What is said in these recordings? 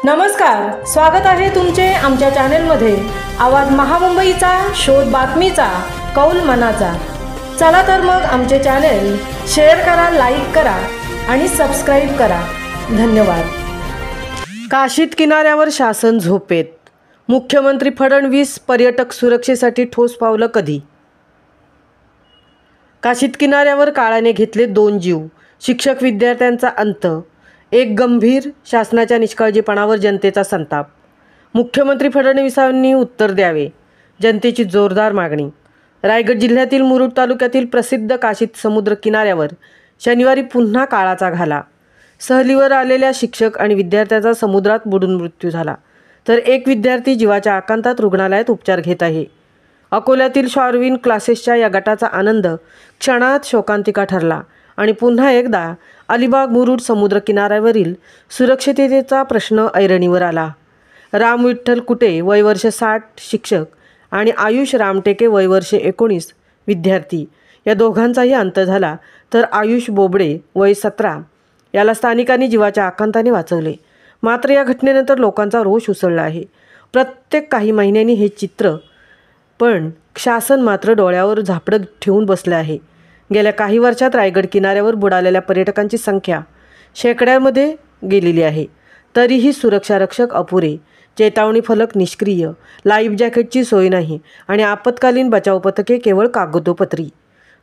नमस्कार, स्वागत आहे तुमचे आमच्या चॅनेलमध्ये। आवाज महामुंबईचा, शोध बातमीचा, कौल मनाचा। चला तर मग आमचे चॅनेल शेअर करा, लाईक करा आणि सबस्क्राइब करा। धन्यवाद। काशीद किनाऱ्यावर शासन झोपेत, मुख्यमंत्री फडणवीस पर्यटक सुरक्षेसाठी ठोस पावलं कधी? काशीद किनाऱ्यावर काळाने घेतले 2 जीव, शिक्षक विद्यार्थ्यांचा अंत, एक गंभीर शासनाच्या निष्काळजीपणावर जनतेचा संताप। मुख्यमंत्री फडणवीसांनी उत्तर द्यावे, जनतेची जोरदार मागणी। रायगड जिल्ह्यातील मुरुड तालुक्यातील प्रसिद्ध काशीद समुद्र किनाऱ्यावर शनिवारी पुन्हा काळाचा घाला। सहलीवर आलेल्या शिक्षक आणि विद्यार्थ्याचा समुद्रात बुडून मृत्यू झाला, तर एक विद्यार्थी जीवाच्या आकांतात रुग्णालयात उपचार घेत आहे। अकोल्यातील शॉरविन क्लासेसच्या या गटाचा आनंद क्षणात शोकांतिका ठरला आणि पुन्हा एकदा अलिबाग मुरुड समुद्र किनाऱ्यावरील सुरक्षिततेचा प्रश्न ऐरणीवर आला। राम विठ्ठल कुटे वय वर्ष 60 शिक्षक आणि आयुष रामटेके वय वर्ष 19 विद्यार्थी या दोघांचाही अंत झाला, तर आयुष बोबडे वय 17 याला स्थानिकांनी जीवाच्या आकांताने वाचवले। मात्र या घटनेनंतर लोकांचा रोष उसळला आहे। प्रत्येक काही महिन्यांनी हे चित्र, पण शासन मात्र डोळ्यावर झापडं ठेवून बसले आहे। गेल्या काही वर्षात रायगड किनाऱ्यावर बुडालेल्या पर्यटकांची संख्या शेकड्यांमध्ये गेलेली आहे, तरीही सुरक्षा रक्षक अपुरे, चेतावणी फलक निष्क्रिय, लाईफ जॅकेटची सोय नाही आणि आपत्कालीन बचाव पथके केवळ कागदोपत्री।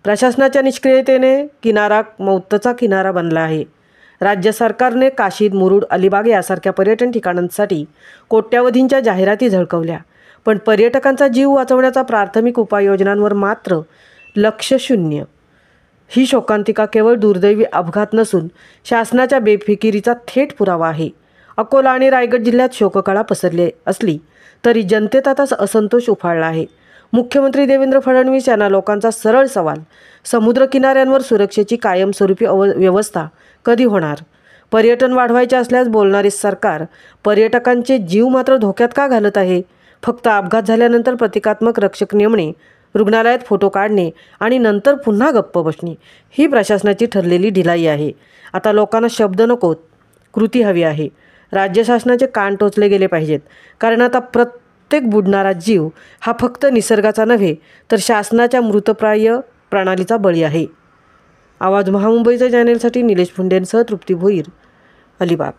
प्रशासनाच्या निष्क्रियतेने किनारा मौतचा किनारा बनला आहे। राज्य सरकारने काशीद, मुरुड, अलिबाग यासारख्या पर्यटन ठिकाणांसाठी कोट्यावधींच्या जाहिराती झळकवल्या, पण पर्यटकांचा जीव वाचवण्याचा प्राथमिक उपाययोजनांवर मात्र लक्ष शून्य। ही शोकांतिका केवळ दुर्दैवी अपघात नसून शासनाच्या बेफिकिरीचा थेट पुरावा आहे। अकोला आणि रायगड जिल्ह्यात शोककळा पसरली असली तरी जनतेत आता असंतोष उफाळला आहे। मुख्यमंत्री देवेंद्र फडणवीस यांना लोकांचा सरळ सवाल, समुद्र किनाऱ्यांवर सुरक्षेची कायमस्वरूपी व्यवस्था कधी होणार? पर्यटन वाढवायचे असल्यास बोलणारे सरकार पर्यटकांचे जीव मात्र धोक्यात का घालत आहे? फक्त अपघात झाल्यानंतर प्रतिकात्मक रक्षक नेमणे, रुग्णालयात फोटो काढणे आणि नंतर पुन्हा गप्प बसणे ही प्रशासनाची ठरलेली ढिलाई आहे। आता लोकांना शब्द नकोत, कृती हवी आहे। राज्य शासनाचे कान टोचले गेले पाहिजेत, कारण आता प्रत्येक बुडणारा जीव हा फक्त निसर्गाचा नव्हे, तर शासनाच्या मृतप्राय प्रणालीचा बळी आहे। आवाज महामुंबईच्या चॅनेलसाठी निलेश फुंडेंसह तृप्ती भोईर, अलिबाग।